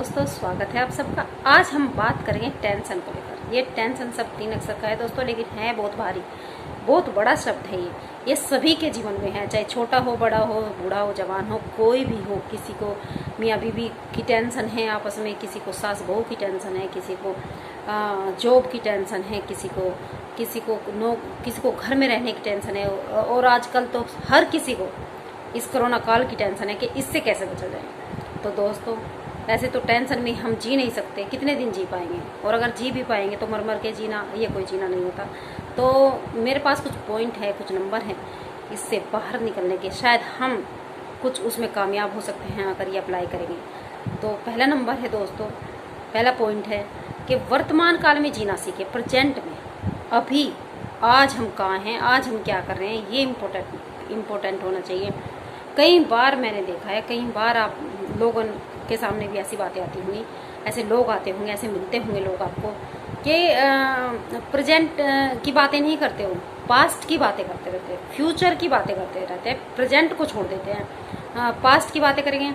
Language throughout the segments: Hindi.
दोस्तों, स्वागत है आप सबका। आज हम बात करेंगे टेंशन को लेकर। ये टेंशन सब 3 अक्षर का है दोस्तों, लेकिन है बहुत भारी, बहुत बड़ा शब्द है ये सभी के जीवन में है, चाहे छोटा हो, बड़ा हो, बूढ़ा हो, जवान हो, कोई भी हो। किसी को मियाँ बीवी की टेंशन है आपस में, किसी को सास बहू की टेंशन है, किसी को जॉब की टेंशन है, किसी को घर में रहने की टेंशन है, और आजकल तो हर किसी को इस कोरोना काल की टेंशन है कि इससे कैसे बचा जाए। तो दोस्तों, ऐसे तो टेंशन में हम जी नहीं सकते, कितने दिन जी पाएंगे, और अगर जी भी पाएंगे तो मर मर के जीना, ये कोई जीना नहीं होता। तो मेरे पास कुछ पॉइंट है, कुछ नंबर हैं इससे बाहर निकलने के, शायद हम कुछ उसमें कामयाब हो सकते हैं अगर ये अप्लाई करेंगे। तो पहला नंबर है दोस्तों, पहला पॉइंट है कि वर्तमान काल में जीना सीखे, प्रेजेंट में, अभी, आज हम कहाँ हैं, आज हम क्या कर रहे हैं, ये इम्पोर्टेंट होना चाहिए। कई बार मैंने देखा है, कई बार आप लोगों के सामने भी ऐसी बातें आती होंगी, ऐसे लोग आते होंगे, ऐसे मिलते होंगे लोग आपको कि प्रेजेंट की बातें नहीं करते हो, पास्ट की बातें करते रहते हैं, फ्यूचर की बातें करते रहते हैं, प्रेजेंट को छोड़ देते हैं। पास्ट की बातें करेंगे,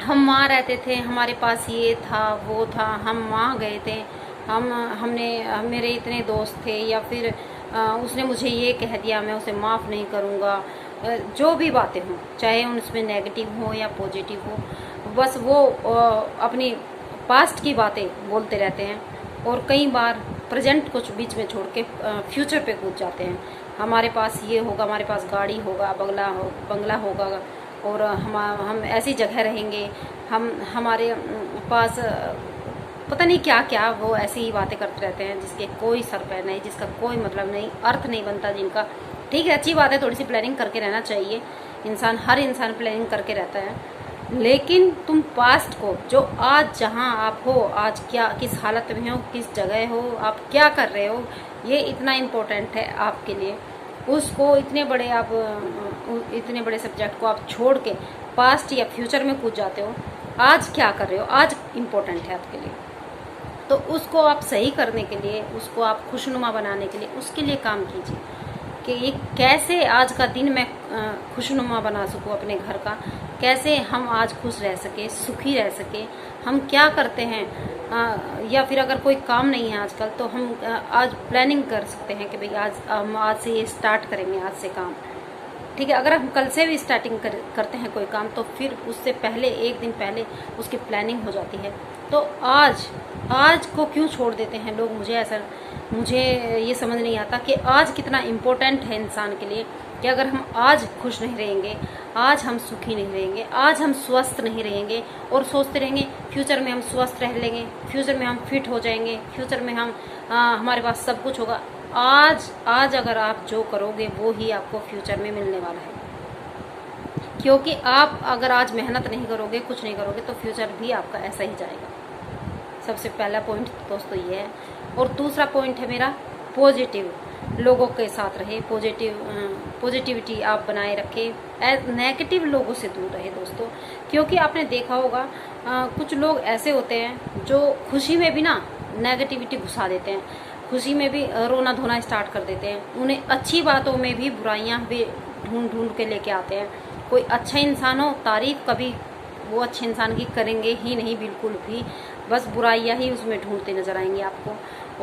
हम वहाँ रहते थे, हमारे पास ये था, वो था, हम वहाँ गए थे, मेरे इतने दोस्त थे, या फिर उसने मुझे ये कह दिया, मैं उसे माफ़ नहीं करूँगा। जो भी बातें हों, चाहे उसमें नेगेटिव हो या पॉजिटिव हो, बस वो अपनी पास्ट की बातें बोलते रहते हैं, और कई बार प्रेजेंट को बीच में छोड़ के फ्यूचर पे कूद जाते हैं। हमारे पास ये होगा, हमारे पास गाड़ी होगा, बंगला होगा, और हम ऐसी जगह रहेंगे, हमारे पास पता नहीं क्या क्या, वो ऐसी ही बातें करते रहते हैं जिसके कोई सर पैर नहीं, जिसका कोई मतलब नहीं, अर्थ नहीं बनता जिनका। ठीक है, अच्छी बात है, थोड़ी सी प्लानिंग करके रहना चाहिए, हर इंसान प्लानिंग करके रहता है, लेकिन तुम पास्ट को, जो आज जहाँ आप हो, आज क्या, किस हालत में हो, किस जगह हो, आप क्या कर रहे हो, ये इतना इम्पोर्टेंट है आपके लिए। उसको इतने बड़े सब्जेक्ट को आप छोड़ के पास्ट या फ्यूचर में कूद जाते हो। आज क्या कर रहे हो, आज इम्पोर्टेंट है आपके लिए, तो उसको आप सही करने के लिए, उसको आप खुशनुमा बनाने के लिए, उसके लिए काम कीजिए कि ये कैसे आज का दिन मैं खुशनुमा बना सकूँ अपने घर का, कैसे हम आज खुश रह सके, सुखी रह सके। हम क्या करते हैं, या फिर अगर कोई काम नहीं है आजकल, तो हम आज प्लानिंग कर सकते हैं कि भाई आज से ये स्टार्ट करेंगे, आज से काम। ठीक है, अगर हम कल से भी स्टार्टिंग करते हैं कोई काम, तो फिर उससे पहले, एक दिन पहले उसकी प्लानिंग हो जाती है। तो आज को क्यों छोड़ देते हैं लोग, मुझे ये समझ नहीं आता कि आज कितना इम्पोर्टेंट है इंसान के लिए, कि अगर हम आज खुश नहीं रहेंगे, आज हम सुखी नहीं रहेंगे, आज हम स्वस्थ नहीं रहेंगे, और सोचते रहेंगे फ्यूचर में हम स्वस्थ रह लेंगे, फ्यूचर में हम फिट हो जाएंगे, फ्यूचर में हमारे पास सब कुछ होगा। आज अगर आप जो करोगे वो ही आपको फ्यूचर में मिलने वाला है, क्योंकि आप अगर आज मेहनत नहीं करोगे, कुछ नहीं करोगे, तो फ्यूचर भी आपका ऐसा ही जाएगा। सबसे पहला पॉइंट दोस्तों ये है। और दूसरा पॉइंट है मेरा, पॉजिटिव लोगों के साथ रहे, पॉजिटिविटी आप बनाए रखें, नेगेटिव लोगों से दूर रहे दोस्तों। क्योंकि आपने देखा होगा कुछ लोग ऐसे होते हैं जो खुशी में भी ना नेगेटिविटी घुसा देते हैं, खुशी में भी रोना धोना स्टार्ट कर देते हैं, उन्हें अच्छी बातों में भी बुराइयां भी ढूंढ के लेके आते हैं। कोई अच्छा इंसान हो, तारीफ कभी वो अच्छे इंसान की करेंगे ही नहीं, बिल्कुल भी, बस बुराइयां ही उसमें ढूंढते नजर आएंगे आपको,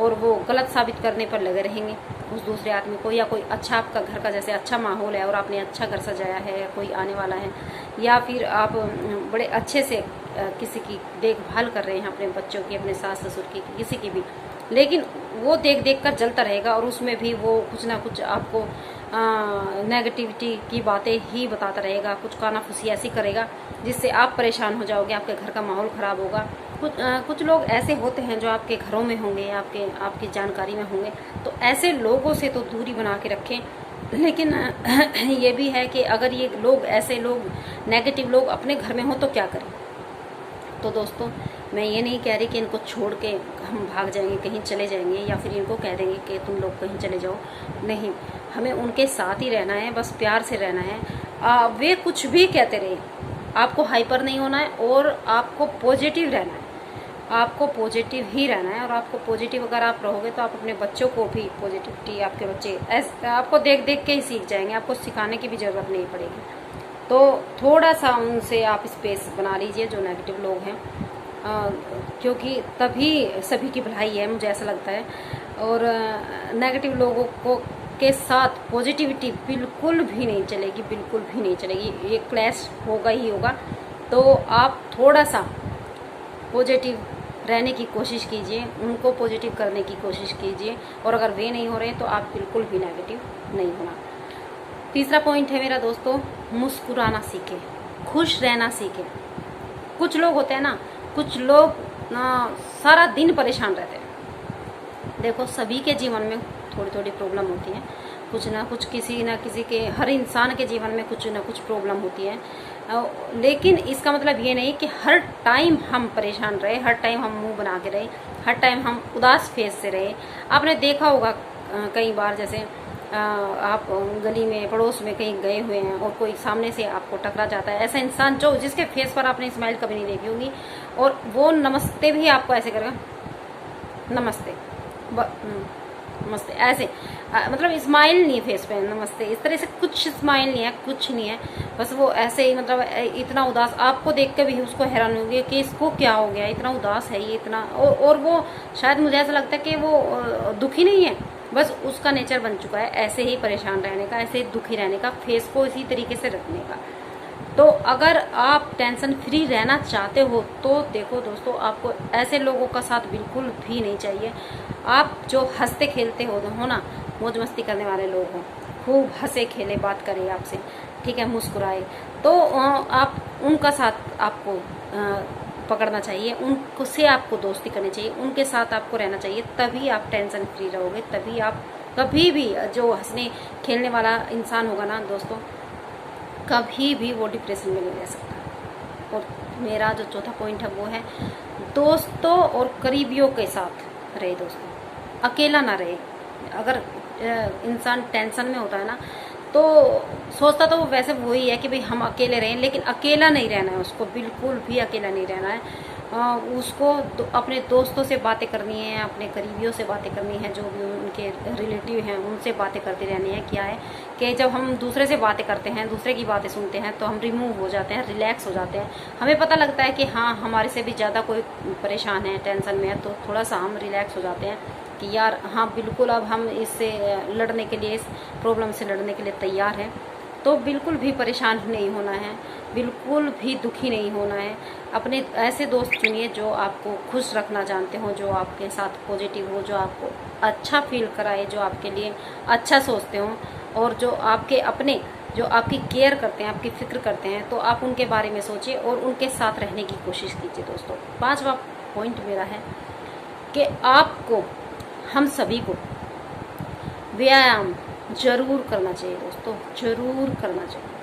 और वो गलत साबित करने पर लगे रहेंगे उस दूसरे आदमी को। या कोई अच्छा, आपका घर का जैसे अच्छा माहौल है और आपने अच्छा घर सजाया है, कोई आने वाला है, या फिर आप बड़े अच्छे से किसी की देखभाल कर रहे हैं, अपने बच्चों की, अपने सास ससुर की, किसी की भी, लेकिन वो देख कर जलता रहेगा, और उसमें भी वो कुछ ना कुछ आपको नेगेटिविटी की बातें ही बताता रहेगा, कुछ कानाफूसी ऐसी करेगा जिससे आप परेशान हो जाओगे, आपके घर का माहौल ख़राब होगा। कुछ लोग ऐसे होते हैं जो आपके घरों में होंगे, आपकी जानकारी में होंगे, तो ऐसे लोगों से तो दूरी बना के रखें। लेकिन ये भी है कि अगर ये लोग, ऐसे लोग, नेगेटिव लोग अपने घर में हों तो क्या करें। तो दोस्तों, मैं ये नहीं कह रही कि इनको छोड़ के हम भाग जाएंगे, कहीं चले जाएंगे, या फिर इनको कह देंगे कि तुम लोग कहीं चले जाओ, नहीं, हमें उनके साथ ही रहना है, बस प्यार से रहना है। वे कुछ भी कहते रहे, आपको हाइपर नहीं होना है, और आपको पॉजिटिव रहना है, आपको पॉजिटिव ही रहना है। और आपको पॉजिटिव अगर आप रहोगे तो आप अपने बच्चों को भी पॉजिटिविटी, आपके बच्चे आपको देख के ही सीख जाएंगे, आपको सिखाने की भी ज़रूरत नहीं पड़ेगी। तो थोड़ा सा उनसे आप स्पेस बना लीजिए, जो नेगेटिव लोग हैं, क्योंकि तभी सभी की भलाई है, मुझे ऐसा लगता है। और नेगेटिव लोगों को के साथ पॉजिटिविटी बिल्कुल भी नहीं चलेगी, बिल्कुल भी नहीं चलेगी, ये क्लैश होगा ही होगा। तो आप थोड़ा सा पॉजिटिव रहने की कोशिश कीजिए, उनको पॉजिटिव करने की कोशिश कीजिए, और अगर वे नहीं हो रहे तो आप बिल्कुल भी नेगेटिव नहीं होना। तीसरा पॉइंट है मेरा दोस्तों, मुस्कुराना सीखें, खुश रहना सीखें। कुछ लोग होते हैं ना, कुछ लोग सारा दिन परेशान रहते हैं। देखो, सभी के जीवन में थोड़ी थोड़ी प्रॉब्लम होती है, कुछ ना कुछ, किसी ना किसी के, हर इंसान के जीवन में कुछ ना कुछ प्रॉब्लम होती है। लेकिन इसका मतलब ये नहीं कि हर टाइम हम परेशान रहे, हर टाइम हम मुंह बना के रहे, हर टाइम हम उदास फेस से रहे। आपने देखा होगा कई बार, जैसे आप गली में, पड़ोस में कहीं गए हुए हैं और कोई सामने से आपको टकरा जाता है, ऐसा इंसान जो जिसके फेस पर आपने स्माइल कभी नहीं देखी होगी, और वो नमस्ते भी आपको ऐसे करेगा, नमस्ते, नमस्ते ऐसे, मतलब स्माइल नहीं है फेस पे, नमस्ते, इस तरह से कुछ स्माइल नहीं है, कुछ नहीं है, बस वो ऐसे ही, मतलब इतना उदास, आपको देख के भी उसको हैरान होगी कि इसको क्या हो गया, इतना उदास है ये, इतना, और वो शायद, मुझे ऐसा लगता है कि वो दुखी नहीं है, बस उसका नेचर बन चुका है ऐसे ही परेशान रहने का, ऐसे ही दुखी रहने का, फेस को इसी तरीके से रखने का। तो अगर आप टेंशन फ्री रहना चाहते हो तो देखो दोस्तों, आपको ऐसे लोगों का साथ बिल्कुल भी नहीं चाहिए। आप जो हंसते खेलते हो ना, मौज मस्ती करने वाले लोग हो, खूब हंसे खेले बात करें आपसे, ठीक है, मुस्कुराए, तो आप उनका साथ आपको पकड़ना चाहिए, उनको से आपको दोस्ती करनी चाहिए, उनके साथ आपको रहना चाहिए, तभी आप टेंशन फ्री रहोगे, तभी आप कभी भी, जो हंसने खेलने वाला इंसान होगा ना दोस्तों, कभी भी वो डिप्रेशन में नहीं रह सकता। और मेरा जो चौथा पॉइंट है वो है, दोस्तों और करीबियों के साथ रहे दोस्तों, अकेला ना रहे। अगर इंसान टेंशन में होता है ना, तो सोचता तो वो वैसे वही है कि भाई हम अकेले रहें, लेकिन अकेला नहीं रहना है उसको, बिल्कुल भी अकेला नहीं रहना है। उसको अपने दोस्तों से बातें करनी है, अपने करीबियों से बातें करनी है, जो भी उनके रिलेटिव हैं उनसे बातें करती रहनी है। क्या है कि जब हम दूसरे से बातें करते हैं, दूसरे की बातें सुनते हैं, तो हम रिमूव हो जाते हैं, रिलैक्स हो जाते हैं, हमें पता लगता है कि हाँ, हमारे से भी ज़्यादा कोई परेशान है, टेंशन में है, तो थोड़ा सा हम रिलैक्स हो जाते हैं कि यार हाँ बिल्कुल, अब हम इससे लड़ने के लिए, इस प्रॉब्लम से लड़ने के लिए तैयार हैं। तो बिल्कुल भी परेशान नहीं होना है, बिल्कुल भी दुखी नहीं होना है। अपने ऐसे दोस्त चुनिए जो आपको खुश रखना जानते हो, जो आपके साथ पॉजिटिव हो, जो आपको अच्छा फील कराए, जो आपके लिए अच्छा सोचते हो, और जो आपके अपने, जो आपकी केयर करते हैं, आपकी फिक्र करते हैं, तो आप उनके बारे में सोचिए और उनके साथ रहने की कोशिश कीजिए दोस्तों। पांचवा पॉइंट मेरा है कि आपको, हम सभी को व्यायाम जरूर करना चाहिए दोस्तों, जरूर करना चाहिए।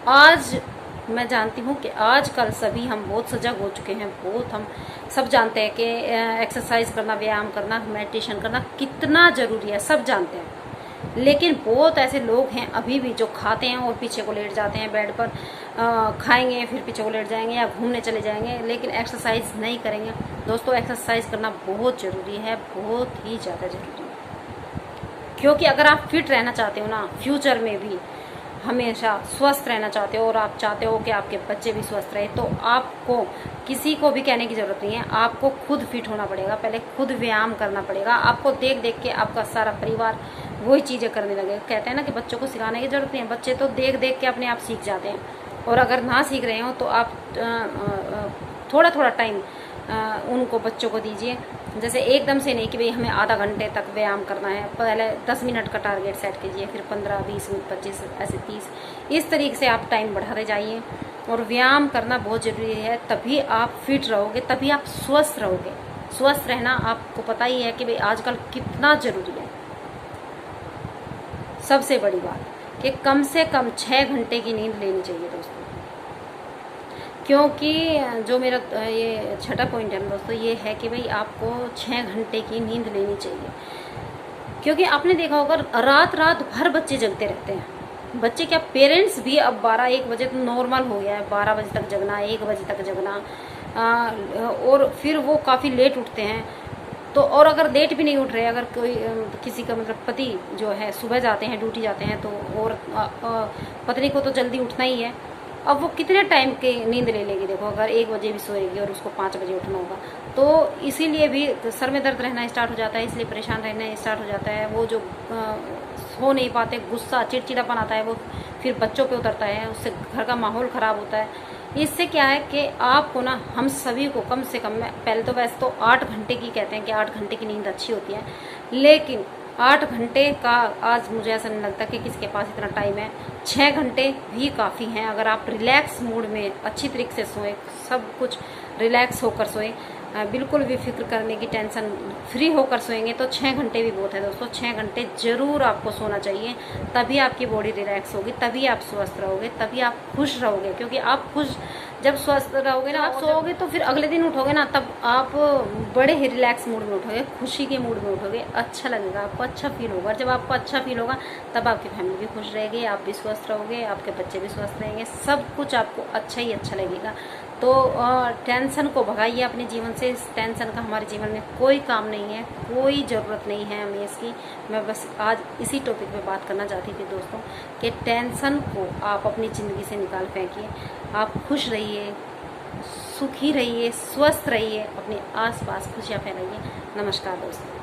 आज मैं जानती हूँ कि आजकल सभी हम बहुत सजग हो चुके हैं, बहुत हम सब जानते हैं कि एक्सरसाइज करना, व्यायाम करना, मेडिटेशन करना कितना ज़रूरी है, सब जानते हैं। लेकिन बहुत ऐसे लोग हैं अभी भी जो खाते हैं और पीछे को लेट जाते हैं बेड पर, खाएंगे फिर पीछे को लेट जाएंगे या घूमने चले जाएंगे, लेकिन एक्सरसाइज नहीं करेंगे। दोस्तों, एक्सरसाइज करना बहुत ज़रूरी है, बहुत ही ज़्यादा ज़रूरी है, क्योंकि अगर आप फिट रहना चाहते हो ना, फ्यूचर में भी हमेशा स्वस्थ रहना चाहते हो, और आप चाहते हो कि आपके बच्चे भी स्वस्थ रहे, तो आपको किसी को भी कहने की ज़रूरत नहीं है, आपको खुद फिट होना पड़ेगा, पहले खुद व्यायाम करना पड़ेगा। आपको देख देख के आपका सारा परिवार वही चीज़ें करने लगेगा। कहते हैं ना कि बच्चों को सिखाने की ज़रूरत नहीं है, बच्चे तो देख देख के अपने आप सीख जाते हैं। और अगर ना सीख रहे हो तो आप थोड़ा थोड़ा टाइम उनको, बच्चों को दीजिए। जैसे एकदम से नहीं कि भाई हमें आधा घंटे तक व्यायाम करना है, पहले 10 मिनट का टारगेट सेट कीजिए, फिर 15, 20 मिनट, 25, ऐसे 30, इस तरीके से आप टाइम बढ़ाते जाइए। और व्यायाम करना बहुत ज़रूरी है, तभी आप फिट रहोगे, तभी आप स्वस्थ रहोगे। स्वस्थ रहना आपको पता ही है कि भाई आजकल कितना ज़रूरी है। सबसे बड़ी बात कि कम से कम 6 घंटे की नींद लेनी चाहिए दोस्तों, क्योंकि जो मेरा ये छठा पॉइंट है दोस्तों, ये है कि भाई आपको 6 घंटे की नींद लेनी चाहिए। क्योंकि आपने देखा होगा रात रात भर बच्चे जगते रहते हैं। बच्चे क्या, पेरेंट्स भी अब 12-1 बजे तो नॉर्मल हो गया है, 12 बजे तक जगना, 1 बजे तक जगना, और फिर वो काफ़ी लेट उठते हैं। तो और अगर लेट भी नहीं उठ रहे, अगर कोई किसी का मतलब पति जो है सुबह जाते हैं, ड्यूटी जाते हैं, तो और पत्नी को तो जल्दी उठना ही है, अब वो कितने टाइम के नींद ले लेगी। देखो अगर 1 बजे भी सोएगी और उसको 5 बजे उठना होगा, तो इसीलिए भी सर में दर्द रहना स्टार्ट हो जाता है, इसलिए परेशान रहना स्टार्ट हो जाता है। वो जो सो नहीं पाते, गुस्सा चिड़चिड़ापन आता है, वो फिर बच्चों पे उतरता है, उससे घर का माहौल ख़राब होता है। इससे क्या है कि आपको ना, हम सभी को कम से कम, पहले तो वैसे तो 8 घंटे की कहते हैं कि 8 घंटे की नींद अच्छी होती है, लेकिन 8 घंटे का आज मुझे ऐसा नहीं लगता कि किसी के पास इतना टाइम है। 6 घंटे भी काफ़ी हैं अगर आप रिलैक्स मूड में अच्छी तरीके से सोएं, सब कुछ रिलैक्स होकर सोएं, बिल्कुल भी फिक्र करने की टेंशन फ्री होकर सोएंगे तो 6 घंटे भी बहुत है दोस्तों। 6 घंटे ज़रूर आपको सोना चाहिए, तभी आपकी बॉडी रिलैक्स होगी, तभी आप स्वस्थ रहोगे, तभी आप खुश रहोगे। क्योंकि आप खुश जब स्वस्थ रहोगे ना, आप सोओगे तो फिर अगले दिन उठोगे ना, तब आप बड़े ही रिलैक्स मूड में उठोगे, खुशी के मूड में उठोगे, अच्छा लगेगा आपको, अच्छा फील होगा। जब आपको अच्छा फील होगा तब आपकी फैमिली भी खुश रहेगी, आप भी स्वस्थ रहोगे, आपके बच्चे भी स्वस्थ रहेंगे, सब कुछ आपको अच्छा ही अच्छा लगेगा। तो टेंशन को भगाइए अपने जीवन से। इस टेंशन का हमारे जीवन में कोई काम नहीं है, कोई ज़रूरत नहीं है हमें इसकी। मैं बस आज इसी टॉपिक पे बात करना चाहती थी दोस्तों, कि टेंशन को आप अपनी ज़िंदगी से निकाल फेंकिए। आप खुश रहिए, सुखी रहिए, स्वस्थ रहिए, अपने आसपास खुशियाँ फैलाइए। नमस्कार दोस्तों।